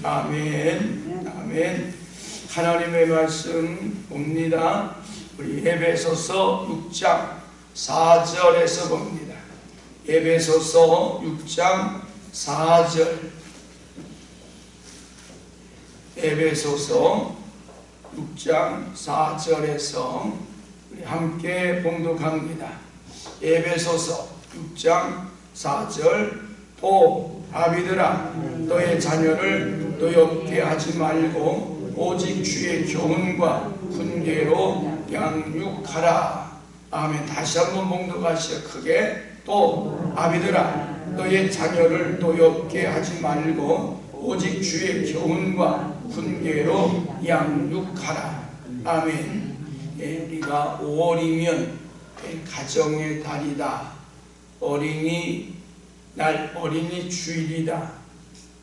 아멘. 아멘. 하나님의 말씀 봅니다. 우리 에베소서 6장 4절에서 봅니다. 에베소서 6장 4절. 에베소서 6장 4절에서 우리 함께 봉독합니다. 에베소서 6장 4절. 또 아비들아, 너의 자녀를 노엽게 하지 말고 오직 주의 교훈과 훈계로 양육하라. 아멘. 다시 한번 봉독하시어 크게. 또 아비들아, 너의 자녀를 노엽게 하지 말고 오직 주의 교훈과 훈계로 양육하라. 아멘. 우리가 5월이면 가정의 달이다. 어린이날 어린이 주일이다.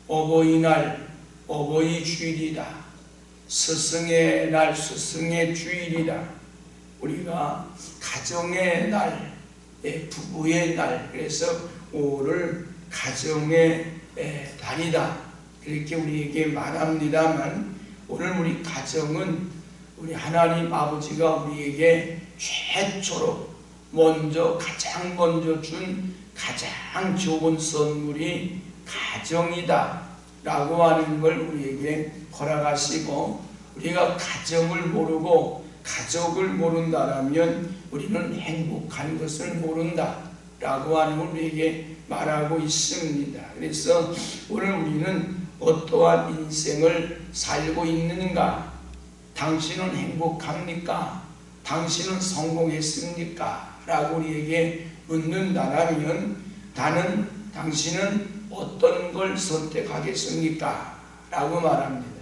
어버이날 어버이 주일이다. 스승의 날 스승의 주일이다. 우리가 가정의 날, 부부의 날, 그래서 5월을 가정의 달이다, 그렇게 우리에게 말합니다만, 오늘 우리 가정은 우리 하나님 아버지가 우리에게 최초로 가장 먼저 준 가장 좋은 선물이 가정이다 라고 하는 걸 우리에게 허락하시고, 우리가 가정을 모르고 가족을 모른다라면 우리는 행복한 것을 모른다 라고 하는 걸 우리에게 말하고 있습니다. 그래서 오늘 우리는 어떠한 인생을 살고 있는가? 당신은 행복합니까? 당신은 성공했습니까? 라고 우리에게 묻는다면, 당신은 어떤 걸 선택하겠습니까? 라고 말합니다.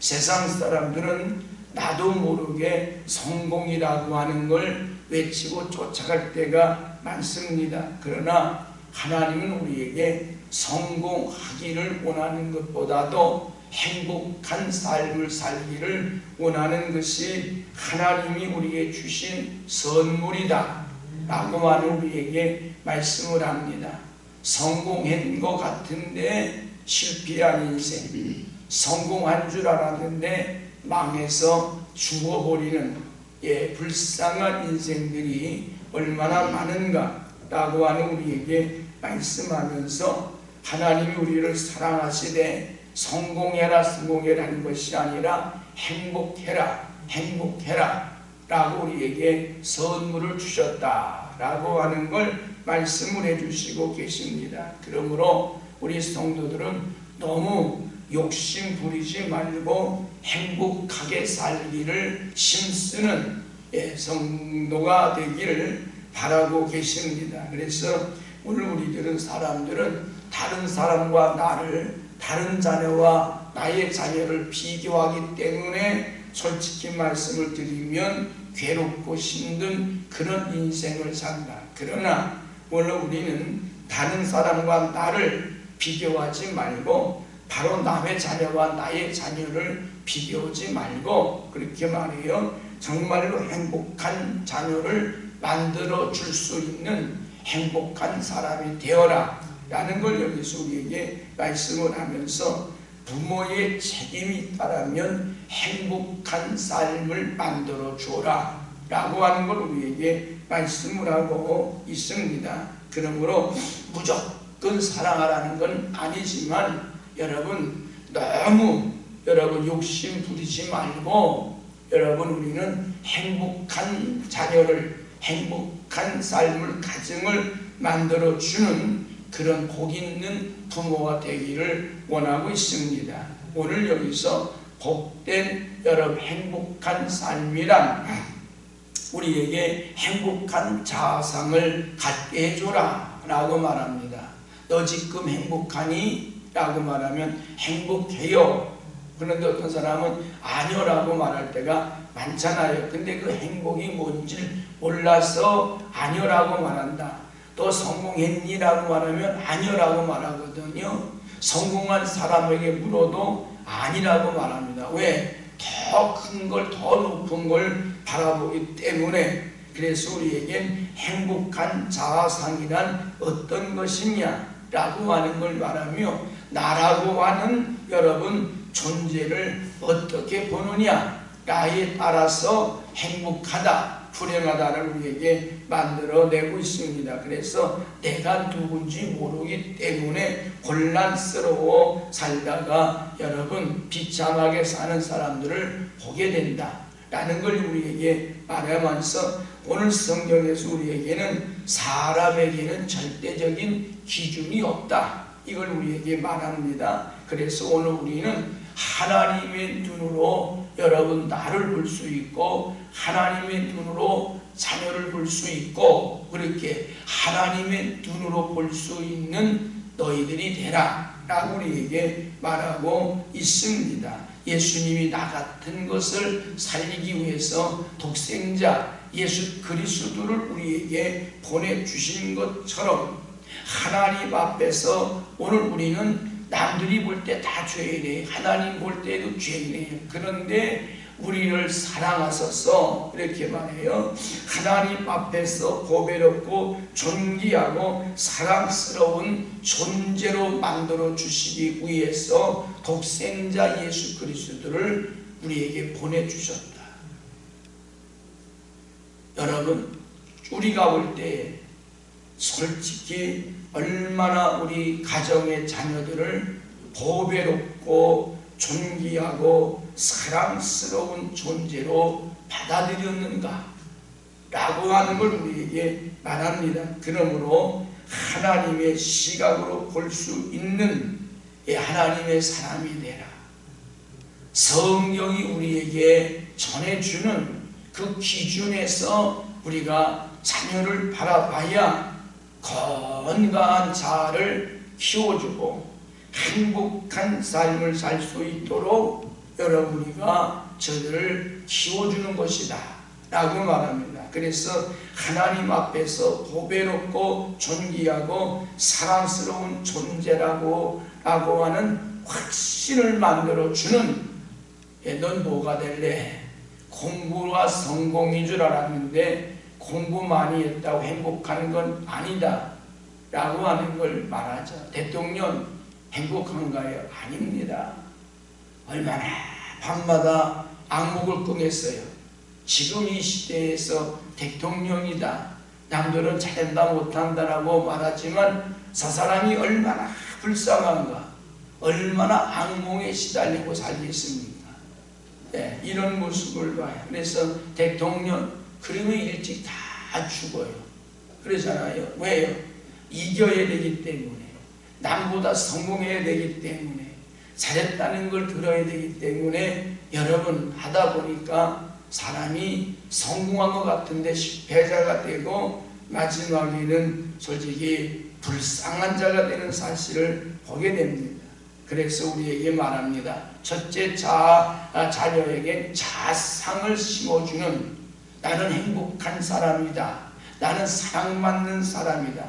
세상 사람들은 나도 모르게 성공이라고 하는 걸 외치고 쫓아갈 때가 많습니다. 그러나 하나님은 우리에게 성공하기를 원하는 것보다도 행복한 삶을 살기를 원하는 것이 하나님이 우리에게 주신 선물이다 라고 하는 우리에게 말씀을 합니다. 성공한 것 같은데 실패한 인생, 성공한 줄 알았는데 망해서 죽어버리는 불쌍한 인생들이 얼마나 많은가 라고 하는 우리에게 말씀하면서, 하나님이 우리를 사랑하시되 성공해라 성공해라는 것이 아니라 행복해라 행복해라 라고 우리에게 선물을 주셨다 라고 하는 걸 말씀을 해주시고 계십니다. 그러므로 우리 성도들은 너무 욕심 부리지 말고 행복하게 살기를 힘쓰는 성도가 되기를 바라고 계십니다. 그래서 오늘 우리들은 사람들은 다른 사람과 나를, 다른 자녀와 나의 자녀를 비교하기 때문에 솔직히 말씀을 드리면 괴롭고 힘든 그런 인생을 산다. 그러나 오늘 우리는 다른 사람과 나를 비교하지 말고 바로 남의 자녀와 나의 자녀를 비교하지 말고 그렇게 말해요. 정말로 행복한 자녀를 만들어 줄 수 있는 행복한 사람이 되어라 라는 걸 여기서 우리에게 말씀을 하면서, 부모의 책임이 있다면 행복한 삶을 만들어 줘라 라고 하는 걸 우리에게 말씀을 하고 있습니다. 그러므로 무조건 사랑하라는 건 아니지만, 너무 욕심 부리지 말고, 우리는 행복한 자녀를, 행복한 삶을, 가정을 만들어주는 그런 복 있는 부모가 되기를 원하고 있습니다. 오늘 여기서 복된 행복한 삶이란 우리에게 행복한 자아상을 갖게 해줘라 라고 말합니다. 너 지금 행복하니? 라고 말하면 행복해요. 그런데 어떤 사람은 아니요 라고 말할 때가 많잖아요. 근데 그 행복이 뭔지 몰라서 아니요 라고 말한다. 또 성공했니? 라고 말하면 아니요 라고 말하거든요. 성공한 사람에게 물어도 아니라고 말합니다. 왜? 더 큰 걸, 더 높은 걸 바라보기 때문에. 그래서 우리에겐 행복한 자아상이란 어떤 것이냐 라고 하는 걸 말하며, 나라고 하는 여러분 존재를 어떻게 보느냐, 나에 따라서 행복하다, 불행하다를 우리에게 만들어내고 있습니다. 그래서 내가 누군지 모르기 때문에 곤란스러워 살다가 여러분 비참하게 사는 사람들을 보게 된다 라는 걸 우리에게 말하면서, 오늘 성경에서 우리에게는 사람에게는 절대적인 기준이 없다, 이걸 우리에게 말합니다. 그래서 오늘 우리는 하나님의 눈으로 여러분 나를 볼 수 있고, 하나님의 눈으로 자녀를 볼 수 있고, 그렇게 하나님의 눈으로 볼 수 있는 너희들이 되라 라고 우리에게 말하고 있습니다. 예수님이 나 같은 것을 살리기 위해서 독생자 예수 그리스도를 우리에게 보내주신 것처럼, 하나님 앞에서 오늘 우리는 남들이 볼 때 다 죄인이에요. 하나님 볼 때도 죄인이에요. 그런데 우리를 사랑하셔서 이렇게 말해요. 하나님 앞에서 보배롭고 존귀하고 사랑스러운 존재로 만들어 주시기 위해서 독생자 예수 그리스도를 우리에게 보내주셨다. 여러분, 우리가 볼 때 솔직히 얼마나 우리 가정의 자녀들을 보배롭고 존귀하고 사랑스러운 존재로 받아들였는가 라고 하는 걸 우리에게 말합니다. 그러므로 하나님의 시각으로 볼 수 있는 하나님의 사람이 되라. 성경이 우리에게 전해주는 그 기준에서 우리가 자녀를 바라봐야 건강한 자아를 키워주고 행복한 삶을 살 수 있도록 여러분이가 저들을 키워주는 것이다 라고 말합니다. 그래서 하나님 앞에서 보배롭고 존귀하고 사랑스러운 존재라고 하는 확신을 만들어주는, 넌 뭐가 될래? 공부가 성공인 줄 알았는데 공부 많이 했다고 행복한 건 아니다 라고 하는 걸 말하죠. 대통령 행복한가요? 아닙니다. 얼마나 밤마다 악목을 끙했어요. 지금 이 시대에서 대통령이다, 남들은 잘한다 못한다라고 말하지만 저 사람이 얼마나 불쌍한가, 얼마나 악몽에 시달리고 살겠습니까? 네, 이런 모습을 봐요. 그래서 대통령 그러면 일찍 다 죽어요. 그러잖아요. 왜요? 이겨야 되기 때문에, 남보다 성공해야 되기 때문에, 잘했다는 걸 들어야 되기 때문에, 여러분 하다 보니까 사람이 성공한 것 같은데 실패자가 되고 마지막에는 솔직히 불쌍한 자가 되는 사실을 보게 됩니다. 그래서 우리에게 말합니다. 첫째, 자녀에게 자상을 심어주는, 나는 행복한 사람이다, 나는 사랑받는 사람이다,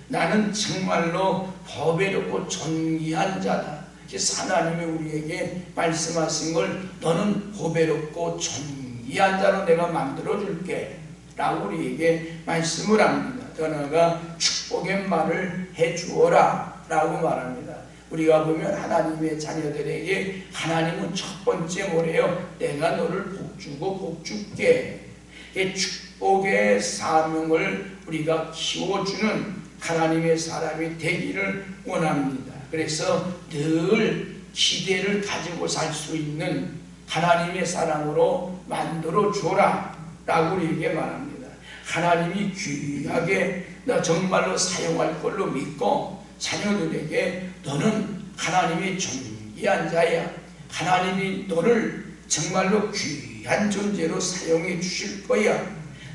나는 정말로 보배롭고 존귀한 자다. 그래서 하나님이 우리에게 말씀하신 걸, 너는 보배롭고 존귀한 자로 내가 만들어줄게 라고 우리에게 말씀을 합니다. 더 나아가 축복의 말을 해주어라 라고 말합니다. 우리가 보면 하나님의 자녀들에게 하나님은 첫 번째 뭐래요? 내가 너를 복주고 복줄게. 축복의 사명을 우리가 키워주는 하나님의 사람이 되기를 원합니다. 그래서 늘 기대를 가지고 살 수 있는 하나님의 사람으로 만들어 줘라 라고 우리에게 말합니다. 하나님이 귀하게 너 정말로 사용할 걸로 믿고 자녀들에게 너는 하나님의 존귀한 자야, 하나님이 너를 정말로 귀한 존재로 사용해 주실 거야,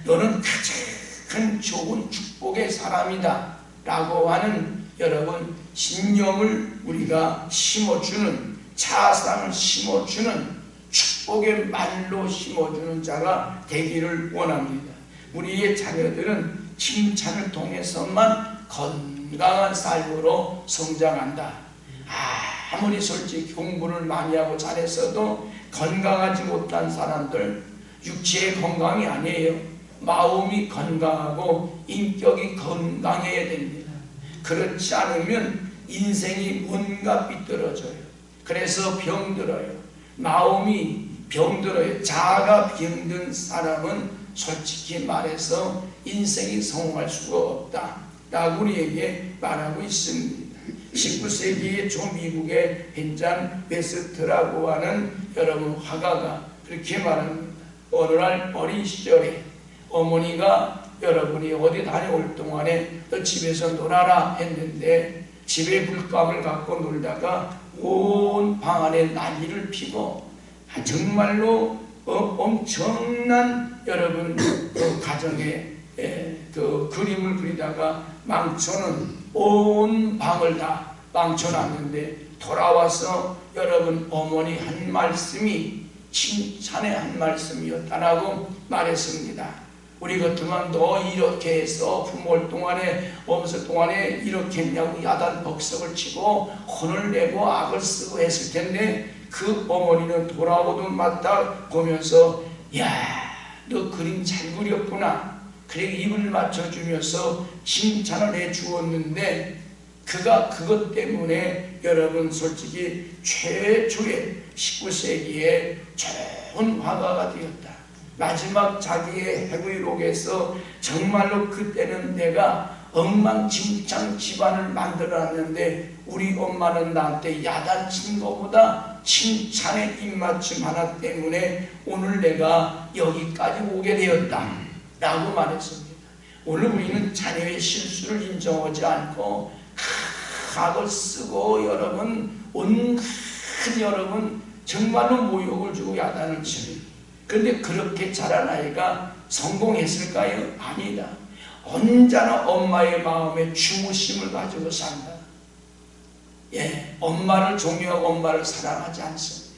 너는 가장 좋은 축복의 사람이다 라고 하는 여러분 신념을 우리가 심어주는, 자상을 심어주는, 축복의 말로 심어주는 자가 되기를 원합니다. 우리의 자녀들은 칭찬을 통해서만 건강한 삶으로 성장한다. 아무리 솔직히 공부를 많이 하고 잘했어도 건강하지 못한 사람들, 육체의 건강이 아니에요. 마음이 건강하고 인격이 건강해야 됩니다. 그렇지 않으면 인생이 뭔가 삐뚤어져요. 그래서 병들어요. 마음이 병들어요. 자아가 병든 사람은 솔직히 말해서 인생이 성공할 수가 없다 라고 우리에게 말하고 있습니다. 19세기의 조미국의 벤잔 베스트라고 하는 여러분 화가가 그렇게 말합니다. 어느 날 어린 시절에 어머니가 여러분이 어디 다녀올 동안에 너 집에서 놀아라 했는데 집에 물감을 갖고 놀다가 온 방 안에 난리를 피고 정말로 엄청난 여러분 그 가정에 그 그림을 그리다가 망쳐는 온 방을 다 망쳐놨는데 돌아와서 여러분 어머니 한 말씀이 칭찬의 한 말씀이었다라고 말했습니다. 우리 같으면 너 이렇게 해서 부모를 동안에 엄서 동안에 이렇게 했냐고 야단 벅석을 치고 혼을 내고 악을 쓰고 했을 텐데 그 어머니는 돌아오던 마다 보면서 야, 너 그림 잘 그렸구나. 그래 입을 맞춰주면서 칭찬을 해주었는데 그가 그것 때문에 여러분 솔직히 최초의 19세기에 좋은 화가가 되었다. 마지막 자기의 해외록에서 정말로 그때는 내가 엉망진창 집안을 만들어놨는데 우리 엄마는 나한테 야단친 것보다 칭찬의 입맞춤 하나 때문에 오늘 내가 여기까지 오게 되었다 라고 말했습니다. 오늘 우리는 자녀의 실수를 인정하지 않고 악을 쓰고 여러분 온갖 여러분 정말로 모욕을 주고 야단을 치는 그런데 그렇게 자란 아이가 성공했을까요? 아니다. 언제나 엄마의 마음에 추모심을 가지고 산다. 예, 엄마를 존경하고 엄마를 사랑하지 않습니다.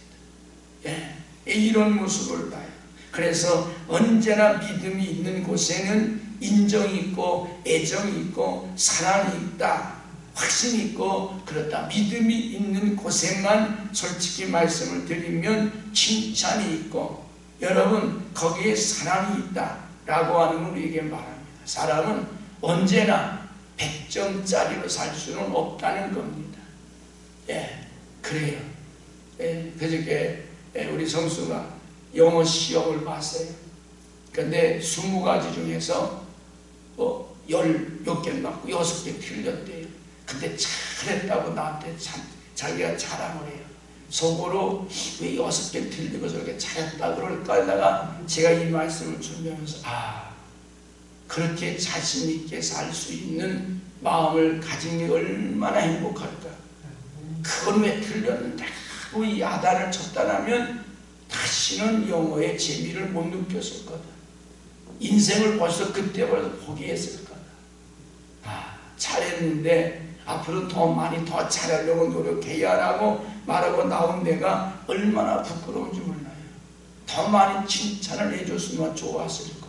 예, 이런 모습을 봐요. 그래서 언제나 믿음이 있는 곳에는 인정이 있고 애정이 있고 사랑이 있다. 확신이 있고 그렇다. 믿음이 있는 곳에만 솔직히 말씀을 드리면 칭찬이 있고 여러분 거기에 사랑이 있다 라고 하는 우리에게 말합니다. 사람은 언제나 100점짜리로 살 수는 없다는 겁니다. 예, 그래요. 예, 그저께 우리 성수가 영어 시험을 봤어요. 근데 20가지 중에서 10몇 개 맞고 6개 틀렸대요. 근데 잘했다고 나한테 자기가 자랑을 해요. 속으로 왜 6개 틀리고 저렇게 잘했다 그럴까 하다가 제가 이 말씀을 준비하면서 그렇게 자신 있게 살 수 있는 마음을 가진 게 얼마나 행복할까. 그건 왜 틀렸는데 이 야단을 쳤다면 다시는 영어의 재미를 못 느꼈을 거다. 인생을 벌써 그때 벌써 포기했을 거다. 잘했는데 앞으로 더 많이 더 잘하려고 노력해야 하고 말하고 나온 내가 얼마나 부끄러운지 몰라요. 더 많이 칭찬을 해줬으면 좋았을걸.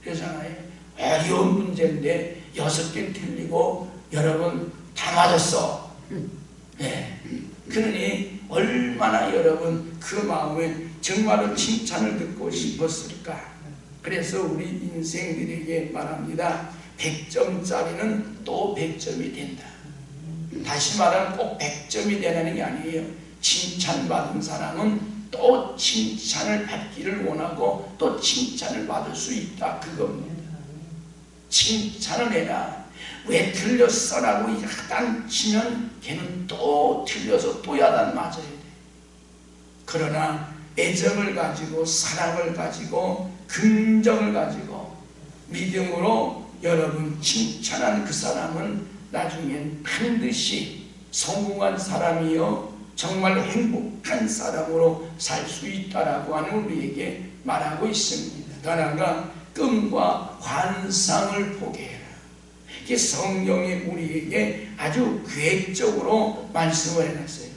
그러잖아요. 어려운 문제인데 6개 틀리고 여러분 다 맞았어. 네. 그러니 얼마나 여러분 그 마음에 정말로 칭찬을 듣고 싶었을까. 그래서 우리 인생들에게 말합니다. 100점짜리는 또 100점이 된다. 다시 말하면 꼭 100점이 되는 게 아니에요. 칭찬받은 사람은 또 칭찬을 받기를 원하고 또 칭찬을 받을 수 있다 그겁니다. 칭찬을 해라. 왜 틀렸어? 라고 야단 치면 걔는 또 틀려서 또 야단 맞아야 돼. 그러나 애정을 가지고 사랑을 가지고 긍정을 가지고 믿음으로 여러분 칭찬한 그 사람은 나중엔 반드시 성공한 사람이요 정말 행복한 사람으로 살 수 있다라고 하는 우리에게 말하고 있습니다. 더 나아가 꿈과 환상을 보게 해라. 이게 성경이 우리에게 아주 계획적으로 말씀을 해놨어요.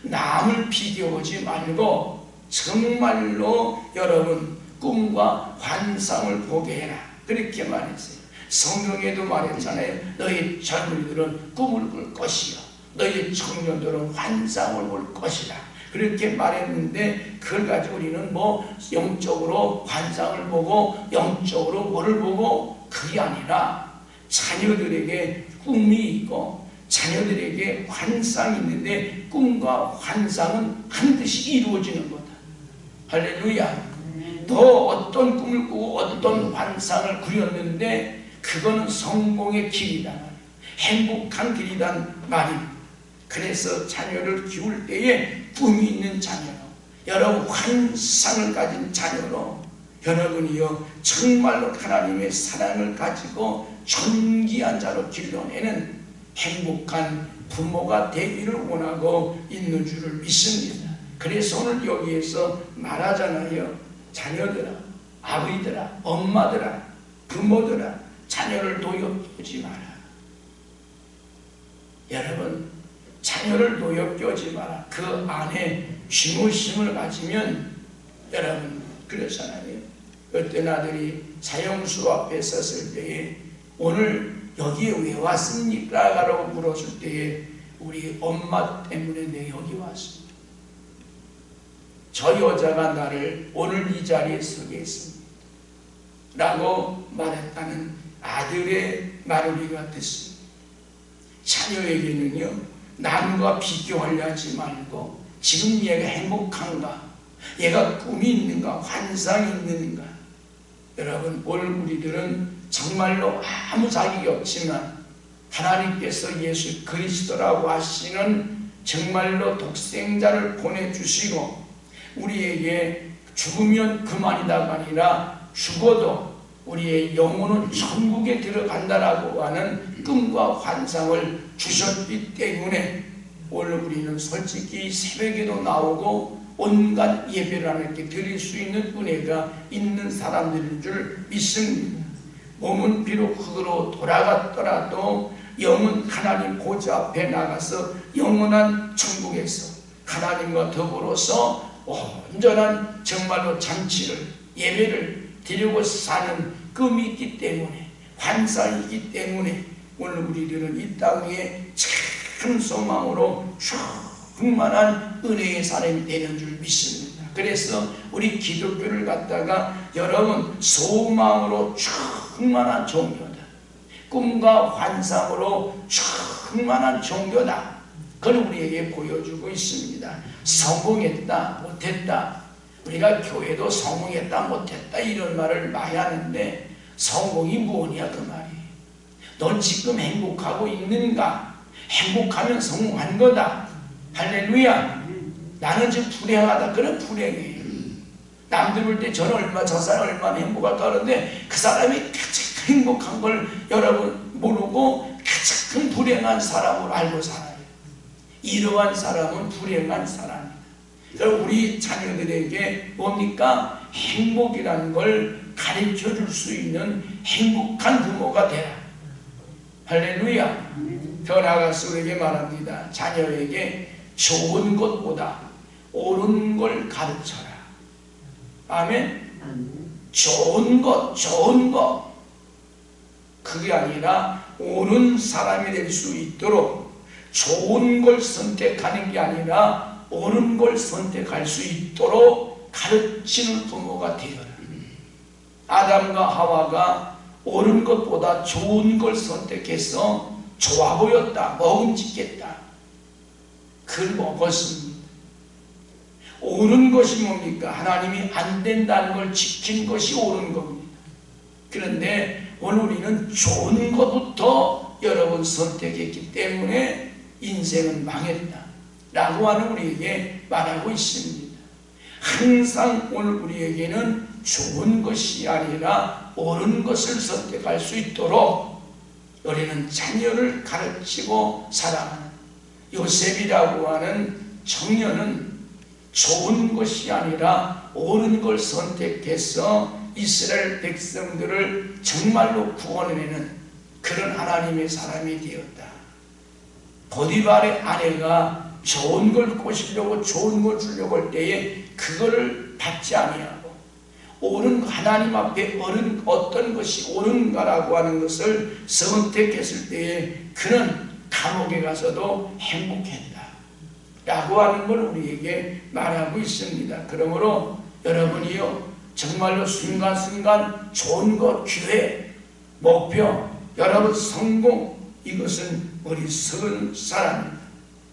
남을 비교하지 말고 정말로 여러분 꿈과 환상을 보게 해라. 그렇게 말했어요. 성경에도 말했잖아요. 너희 젊은이들은 꿈을 꿀 것이요 너희 청년들은 환상을 볼 것이다. 그렇게 말했는데 그걸 가지고 우리는 뭐 영적으로 환상을 보고 영적으로 뭐를 보고 그게 아니라 자녀들에게 꿈이 있고 자녀들에게 환상이 있는데 꿈과 환상은 반드시 이루어지는 거다. 할렐루야. 너 어떤 꿈을 꾸고 어떤 환상을 그렸는데 그거는 성공의 길이다, 행복한 길이란 말입니다. 그래서 자녀를 키울 때에 꿈이 있는 자녀로, 여러분 환상을 가진 자녀로 여러분이요 정말로 하나님의 사랑을 가지고 존귀한 자로 길러내는 행복한 부모가 되기를 원하고 있는 줄을 믿습니다. 그래서 오늘 여기에서 말하잖아요. 자녀들아, 아버지들아, 엄마들아, 부모들아, 자녀를 노엽게 마라. 여러분, 자녀를 노엽게 마라. 그 안에 중요심을 가지면, 여러분 그렇잖아요. 어떤 아들이 사형수 앞에 섰을 때에 오늘 여기에 왜 왔습니까? 라고 물었을 때에 우리 엄마 때문에 내가 여기 왔습니다. 저 여자가 나를 오늘 이 자리에 서게 했습니다. 라고 말했다는 아들의 말우리가 됐습니다. 자녀에게는요, 남과 비교하려 하지 말고 지금 얘가 행복한가? 얘가 꿈이 있는가? 환상이 있는가? 여러분, 오늘 우리들은 정말로 아무 자격이 없지만 하나님께서 예수 그리스도라고 하시는 정말로 독생자를 보내주시고 우리에게 죽으면 그만이다가 아니라 죽어도 우리의 영혼은 천국에 들어간다라고 하는 꿈과 환상을 주셨기 때문에 오늘 우리는 솔직히 새벽에도 나오고 온갖 예배를 하나님께 드릴 수 있는 은혜가 있는 사람들인 줄 믿습니다. 몸은 비록 흙으로 돌아갔더라도 영은 하나님 보좌 앞에 나가서 영원한 천국에서 하나님과 더불어서 온전한 정말로 잔치를, 예배를 드리고 사는 꿈이 있기 때문에, 환상이 있기 때문에 오늘 우리들은 이 땅에 참 소망으로 충만한 은혜의 사람이 되는 줄 믿습니다. 그래서 우리 기독교를 갖다가 여러분 소망으로 충만한 종교다, 꿈과 환상으로 충만한 종교다, 그걸 우리에게 보여주고 있습니다. 성공했다 못했다, 우리가 교회도 성공했다 못했다 이런 말을 많이 하는데 성공이 뭐냐 그 말이에요. 넌 지금 행복하고 있는가? 행복하면 성공한 거다. 할렐루야. 나는 지금 불행하다. 그런 불행이에요. 남들 볼 때 저는 저 사람 얼마나 행복할까 그러는데 그 사람이 가장 행복한 걸 여러분 모르고 가장 불행한 사람으로 알고 살아요. 이러한 사람은 불행한 사람입니다. 우리 자녀들에게 뭡니까? 행복이라는 걸 가르쳐 줄 수 있는 행복한 부모가 되라. 할렐루야. 더 나아가서 우리에게 말합니다. 자녀에게 좋은 것보다 옳은 걸 가르쳐라. 아멘. 좋은 것, 좋은 것. 그게 아니라 옳은 사람이 될 수 있도록 좋은 걸 선택하는 게 아니라 옳은 걸 선택할 수 있도록 가르치는 부모가 되어라. 아담과 하와가 옳은 것보다 좋은 걸 선택해서 좋아 보였다, 먹음직했다. 그걸 먹었습니다. 옳은 것이 뭡니까? 하나님이 안 된다는 걸 지킨 것이 옳은 겁니다. 그런데 오늘 우리는 좋은 것부터 여러분 선택했기 때문에 인생은 망했다 라고 하는 우리에게 말하고 있습니다. 항상 오늘 우리에게는 좋은 것이 아니라 옳은 것을 선택할 수 있도록 우리는 자녀를 가르치고 살아가는 요셉이라고 하는 청년은 좋은 것이 아니라 옳은 걸 선택해서 이스라엘 백성들을 정말로 구원해내는 그런 하나님의 사람이 되었다. 보디발의 아내가 좋은 걸 꼬시려고 좋은 걸 주려고 할 때에 그거를 받지 아니하고 옳은 하나님 앞에 어떤 것이 옳은가라고 하는 것을 선택했을 때에 그는 감옥에 가서도 행복했다 라고 하는 걸 우리에게 말하고 있습니다. 그러므로 여러분이요 정말로 순간순간 좋은 것, 기회, 목표, 여러분 성공 이것은 어리석은 사람입니다.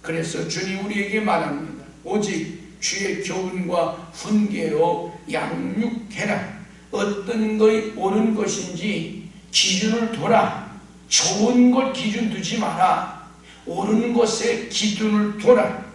그래서 주님 우리에게 말합니다. 오직 주의 교훈과 훈계로 양육해라. 어떤 것이 옳은 것인지 기준을 둬라. 좋은 것 기준 두지 마라. 옳은 것에 기준을 둬라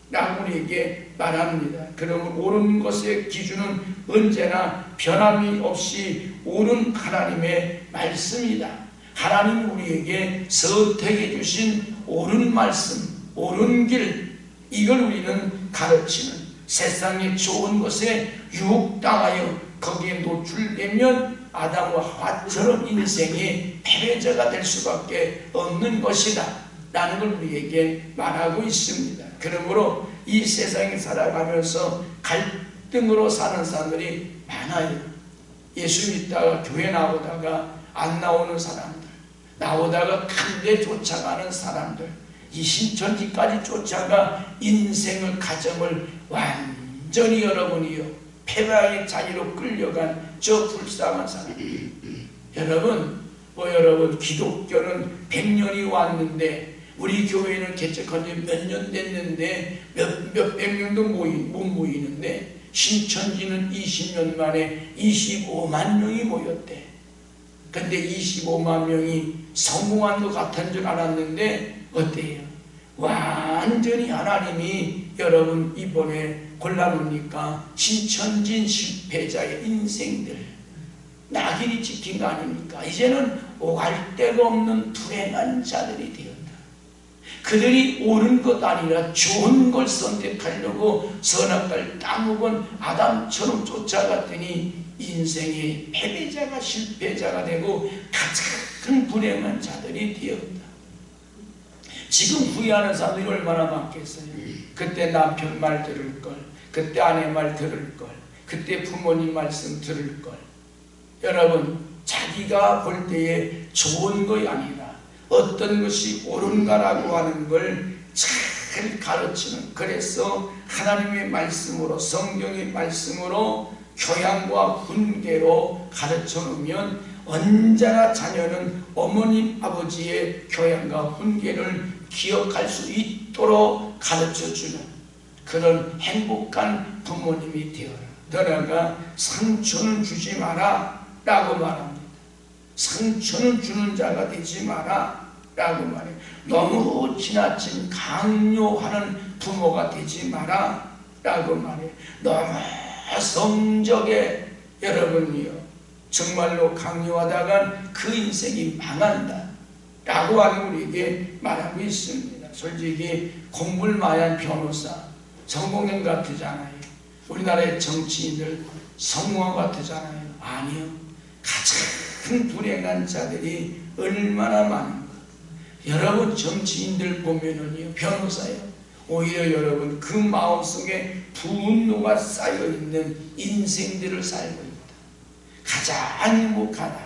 라고 우리에게 말합니다. 그러면 옳은 것의 기준은 언제나 변함이 없이 옳은 하나님의 말씀이다. 하나님 우리에게 선택해 주신 옳은 말씀, 옳은 길, 이걸 우리는 가르치는, 세상의 좋은 것에 유혹당하여 거기에 노출되면 아담과 하와처럼 인생의 패배자가 될 수밖에 없는 것이다 라는 걸 우리에게 말하고 있습니다. 그러므로 이 세상에 살아가면서 갈등으로 사는 사람들이 많아요. 예수 믿다가 교회 나오다가 안 나오는 사람들, 나오다가 큰데 쫓아가는 사람들, 이 신천지까지 쫓아가 인생을, 가정을 완전히 여러분이요 패배의 자리로 끌려간 저 불쌍한 사람. 여러분, 여러분 기독교는 100년이 왔는데 우리 교회는 개척한 지 몇 년 됐는데 몇백 명도 못 모이는데 신천지는 20년 만에 25만 명이 모였대. 근데 25만 명이 성공한 것 같은 줄 알았는데 어때요? 완전히 하나님이 여러분 이번에 골라놓으니까 신천진 실패자의 인생들 낙인이 찍힌 거 아닙니까? 이제는 오갈 데가 없는 불행한 자들이 되었다. 그들이 옳은 것 아니라 좋은 걸 선택하려고 선악과를 따먹은 아담처럼 쫓아갔더니 인생의 패배자가 실패자가 되고 가장 불행한 자들이 되었다. 지금 후회하는 사람들이 얼마나 많겠어요. 그때 남편 말 들을 걸, 그때 아내 말 들을 걸, 그때 부모님 말씀 들을 걸. 여러분, 자기가 볼 때에 좋은 것이 아니라 어떤 것이 옳은가라고 하는 걸 잘 가르치는, 그래서 하나님의 말씀으로, 성경의 말씀으로 교양과 훈계로 가르쳐 놓으면 언제나 자녀는 어머님 아버지의 교양과 훈계를 기억할 수 있도록 가르쳐주는 그런 행복한 부모님이 되어라. 너네가 상처는 주지 마라 라고 말합니다. 상처는 주는 자가 되지 마라 라고 말해요. 너무 지나친 강요하는 부모가 되지 마라 라고 말해요. 너무 성적에 여러분이요 정말로 강요하다간 그 인생이 망한다 라고 하는 우리에게 말하고 있습니다. 솔직히 공부를 많이 한 변호사 성공한 것 같으잖아요. 우리나라의 정치인들 성공한 것 같으잖아요. 아니요. 가장 불행한 자들이 얼마나 많은가. 여러분 정치인들 보면은요, 변호사요, 오히려 여러분 그 마음속에 분노가 쌓여있는 인생들을 살고 있다. 가장 행복하다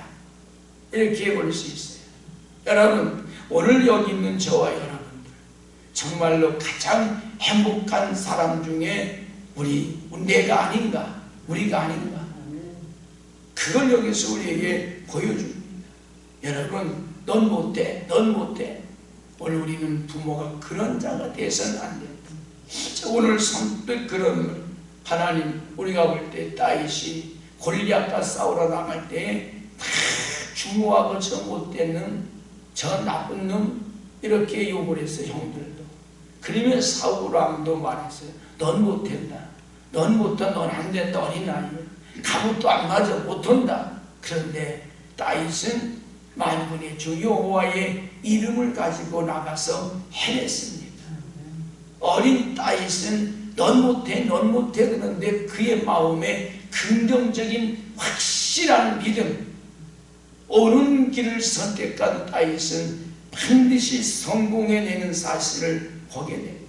이렇게 볼 수 있어요. 여러분, 오늘 여기 있는 저와 여러분들 정말로 가장 행복한 사람 중에 내가 아닌가, 우리가 아닌가, 그걸 여기서 우리에게 보여줍니다. 여러분, 넌 못돼, 넌 못돼. 오늘 우리는 부모가 그런 자가 돼서는 안 된다. 오늘 선뜻 그런 걸 하나님, 우리가 볼 때 다윗이 골리앗과 싸우러 나갈 때 다 중후하고 저 못되는 저 나쁜 놈 이렇게 욕을 했어요. 형들도. 그러면 사울왕도 말했어요. 넌 못된다. 넌 못한다. 넌 안 된다. 어린아이. 갑옷도 안 맞아. 못한다. 그런데 다윗은 만군의 주 여호와의 이름을 가지고 나가서 해냈습니다. 어린 다윗은 넌 못해, 넌 못해 그러는데 그의 마음에 긍정적인 확실한 믿음, 옳은 길을 선택한 다윗은 반드시 성공해내는 사실을 보게 됩니다.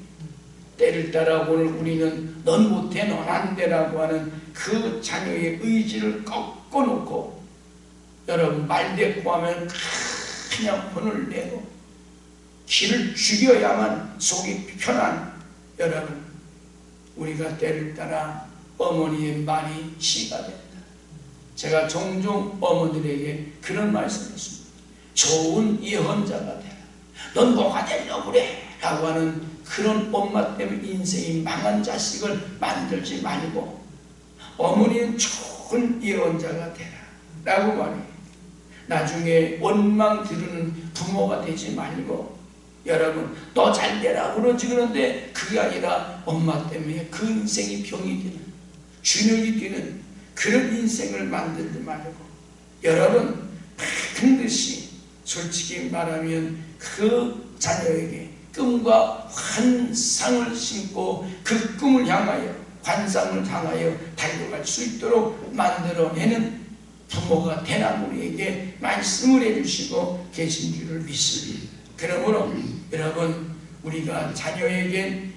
때를 따라 오늘 우리는 넌 못해, 넌 안 되라고 하는 그 자녀의 의지를 꺾어놓고 여러분 말대꾸하면 그냥 혼을 내고 길을 죽여야만 속이 편한 여러분, 우리가 때를 따라 어머니의 말이 시가 된다. 제가 종종 어머니들에게 그런 말씀을 했습니다. 좋은 예언자가 되라. 넌 뭐가 되려고 그래? 라고 하는 그런 엄마 때문에 인생이 망한 자식을 만들지 말고 어머니는 좋은 예언자가 되라 라고 말해요. 나중에 원망 들으는 부모가 되지 말고 여러분 너 잘 되라 그러지 그런데 그게 아니라 엄마 때문에 그 인생이 병이 되는 준역이 되는 그런 인생을 만들지 말고 여러분 반드시 솔직히 말하면 그 자녀에게 꿈과 환상을 심고 그 꿈을 향하여 환상을 향하여 달려갈 수 있도록 만들어내는 부모가 되나 우리에게 말씀을 해주시고 계신 줄을 믿습니다. 그러므로 여러분 우리가 자녀에게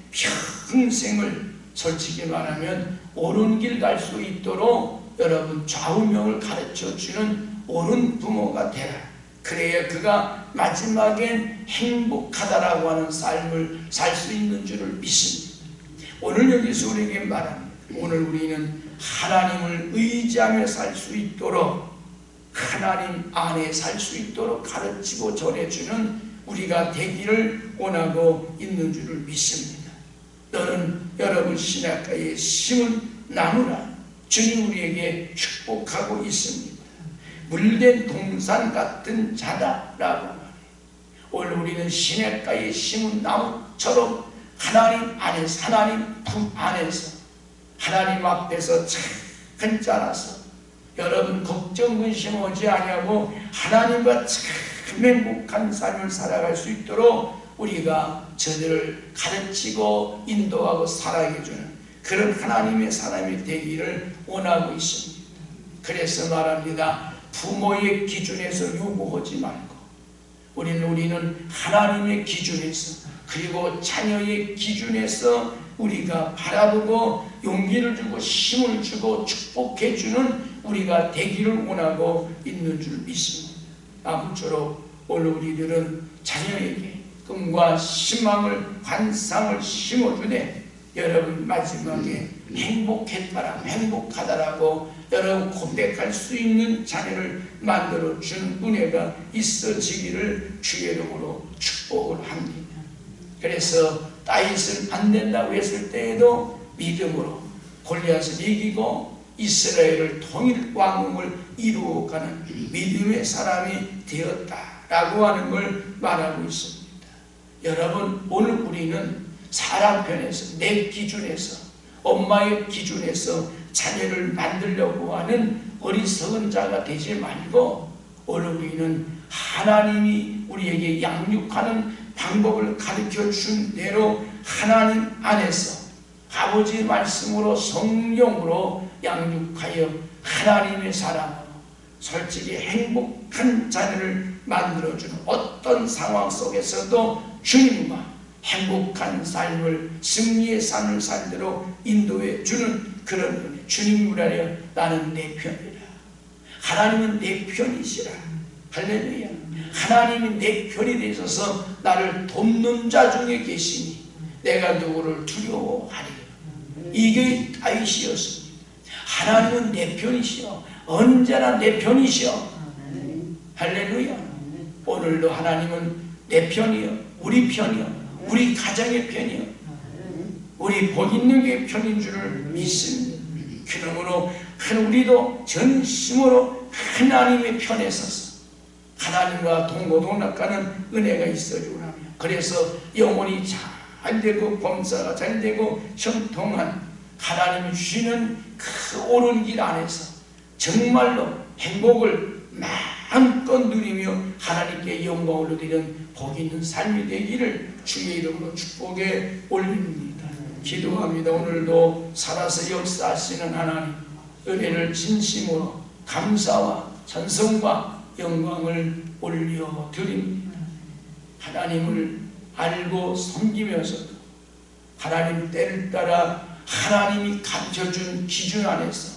평생을 솔직히 말하면 옳은 길 갈 수 있도록 여러분 좌우명을 가르쳐주는 옳은 부모가 되라. 그래야 그가 마지막엔 행복하다라고 하는 삶을 살 수 있는 줄을 믿습니다. 오늘 여기서 우리에게 말합니다. 오늘 우리는 하나님을 의지하며 살 수 있도록 하나님 안에 살 수 있도록 가르치고 전해주는 우리가 되기를 원하고 있는 줄을 믿습니다. 너는 여러분 신학가에 심은 나무라. 주님 우리에게 축복하고 있습니다. 물된 동산 같은 자다라고 말해요. 오늘 우리는 시냇가에 심은 나무처럼 하나님 안에서 하나님 품 안에서 하나님 앞에서 참 자라서 여러분 걱정 근심 오지 아니하고 하나님과 참 행복한 삶을 살아갈 수 있도록 우리가 저들을 가르치고 인도하고 살아게 주는 그런 하나님의 사람이 되기를 원하고 있습니다. 그래서 말합니다. 부모의 기준에서 요구하지 말고 우리는 하나님의 기준에서 그리고 자녀의 기준에서 우리가 바라보고 용기를 주고 힘을 주고 축복해 주는 우리가 되기를 원하고 있는 줄 믿습니다. 아무쪼록 오늘 우리들은 자녀에게 꿈과 희망을 환상을 심어주되 여러분 마지막에 행복하다라고 여러분 고백할 수 있는 자녀를 만들어주는 은혜가 있어지기를 주의 이름으로 축복을 합니다. 그래서 다윗은 안 된다고 했을 때에도 믿음으로 골리앗을 이기고 이스라엘을 통일 왕국을 이루어가는 믿음의 사람이 되었다라고 하는 걸 말하고 있습니다. 여러분 오늘 우리는 사람 편에서 내 기준에서 엄마의 기준에서 자녀를 만들려고 하는 어리석은 자가 되지 말고 오늘 우리는 하나님이 우리에게 양육하는 방법을 가르쳐 준 대로 하나님 안에서 아버지 말씀으로 성령으로 양육하여 하나님의 사람으로 솔직히 행복한 자녀를 만들어주는 어떤 상황 속에서도 주님과 행복한 삶을 승리의 삶을 살도록 인도해 주는 그런 은혜. 주님 우라려 나는 내 편이라. 하나님은 내 편이시라. 할렐루야. 하나님이 내 편이 되셔서 나를 돕는 자 중에 계시니 내가 누구를 두려워하리. 이게 다윗이었습니다. 하나님은 내 편이시여. 언제나 내 편이시여. 할렐루야. 오늘도 하나님은 내 편이여. 우리 편이여. 우리 가정의 편이요 우리 복 있는 게 편인 줄을 믿습니다. 그러므로 우리도 전심으로 하나님의 편에 서서 하나님과 동고동락하는 은혜가 있어주고 나며 그래서 영혼이 잘 되고 범사가 잘 되고 형통한 하나님이 주시는 그 옳은 길 안에서 정말로 행복을 마음껏 누리며 하나님께 영광을 드리는 복 있는 삶이 되기를 주의 이름으로 축복에 올립니다. 기도합니다. 오늘도 살아서 역사하시는 하나님 은혜를 진심으로 감사와 찬송과 영광을 올려드립니다. 하나님을 알고 섬기면서도 하나님 때를 따라 하나님이 가르쳐준 기준 안에서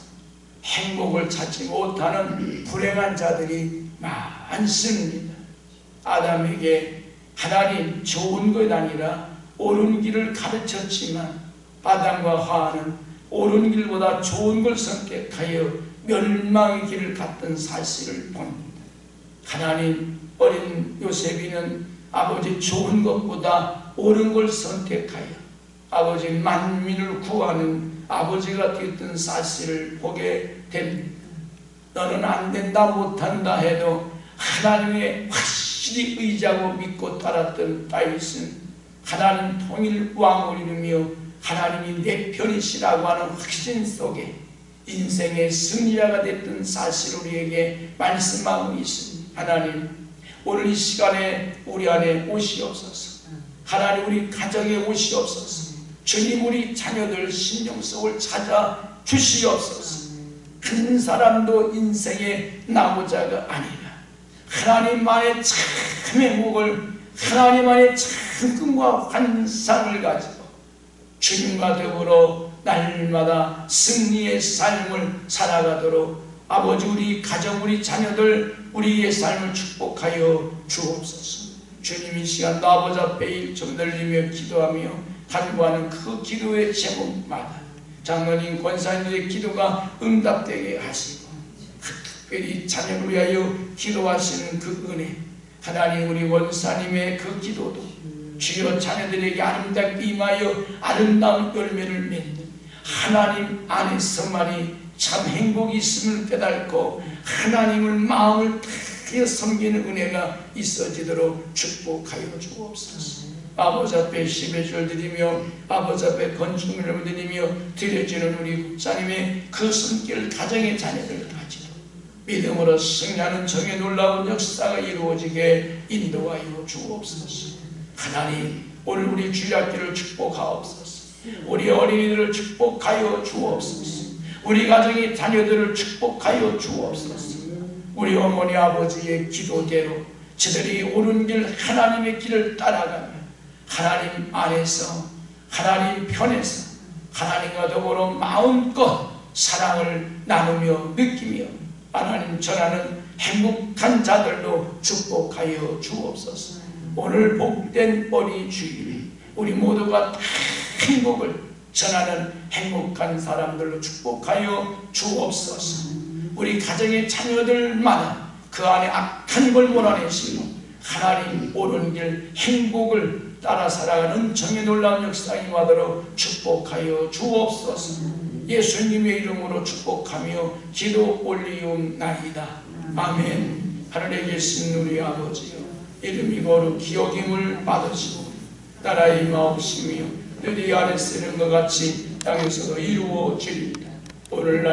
행복을 찾지 못하는 불행한 자들이 많습니다. 아담에게 하나님 좋은 것 아니라 옳은 길을 가르쳤지만 아담과 하와는 옳은 길보다 좋은 걸 선택하여 멸망의 길을 갔던 사실을 봅니다. 하나님 어린 요셉이는 아버지 좋은 것보다 옳은 걸 선택하여 아버지 만민을 구하는 아버지가 되었던 사실을 보게 됩니다. 너는 안 된다 못한다 해도 하나님의 확실히 의지하고 믿고 따랐던 다윗은 하나님 통일 왕을 이루며 하나님이 내 편이시라고 하는 확신 속에 인생의 승리자가 됐던 사실을 우리에게 말씀하고 있습니다. 하나님, 오늘 이 시간에 우리 안에 오시옵소서. 하나님, 우리 가정에 오시옵소서. 주님, 우리 자녀들 신령 속을 찾아 주시옵소서. 한 사람도 인생의 나고자가 아니라 하나님 안에 참 행복을, 하나님 안에 참 꿈과 환상을 가지고 주님과 더불어 날마다 승리의 삶을 살아가도록 아버지, 우리 가정, 우리 자녀들, 우리의 삶을 축복하여 주옵소서. 주님, 이 시간도 아버지 앞에 일점 늘리며 기도하며 간구하는 그 기도의 제목마다 장로님, 권사님들의 기도가 응답되게 하시고 특별히 자녀를 위하여 기도하시는 그 은혜, 하나님, 우리 원사님의 그 기도도 주여 자녀들에게 아름답게 임하여 아름다운 열매를 맺는 하나님 안에서만이 참 행복이 있음을 깨닫고 하나님을 마음을 다하여 섬기는 은혜가 있어지도록 축복하여 주옵소서. 아버지 앞에 10의 드리며 아버지 앞에 건축물을 드리며 드려지는 우리 국장님의 그 손길 가정의 자녀들 가지고 믿음으로 승리하는 정의 놀라운 역사가 이루어지게 인도하여 주옵소서. 하나님, 오늘 우리 주일학교를 축복하옵소서. 우리 어린이들을 축복하여 주옵소서. 우리 가정의 자녀들을 축복하여 주옵소서. 우리 어머니 아버지의 기도대로 저들이 옳은 길, 하나님의 길을 따라가며 하나님 안에서, 하나님 편에서 하나님과 더불어 마음껏 사랑을 나누며 느끼며 하나님 전하는 행복한 자들도 축복하여 주옵소서. 오늘 복된 어린이 주일에 우리 모두가 다 행복을 전하는 행복한 사람들로 축복하여 주옵소서. 우리 가정의 자녀들마다 그 안에 악한 걸 몰아내시고 하나님 옳은 길, 행복을 따라 살아가는 정의 놀라운 역사 임하도록 축복하여 주옵소서. 예수님의 이름으로 축복하며 기도 올리옵나이다. 아멘. 하늘에 계신 우리 아버지여, 이름이 거룩히 여김을 받으시고 나라의 임하옵시며 너희 안에 쓰는 것 같이 땅에서도 이루어지리이다. 오늘날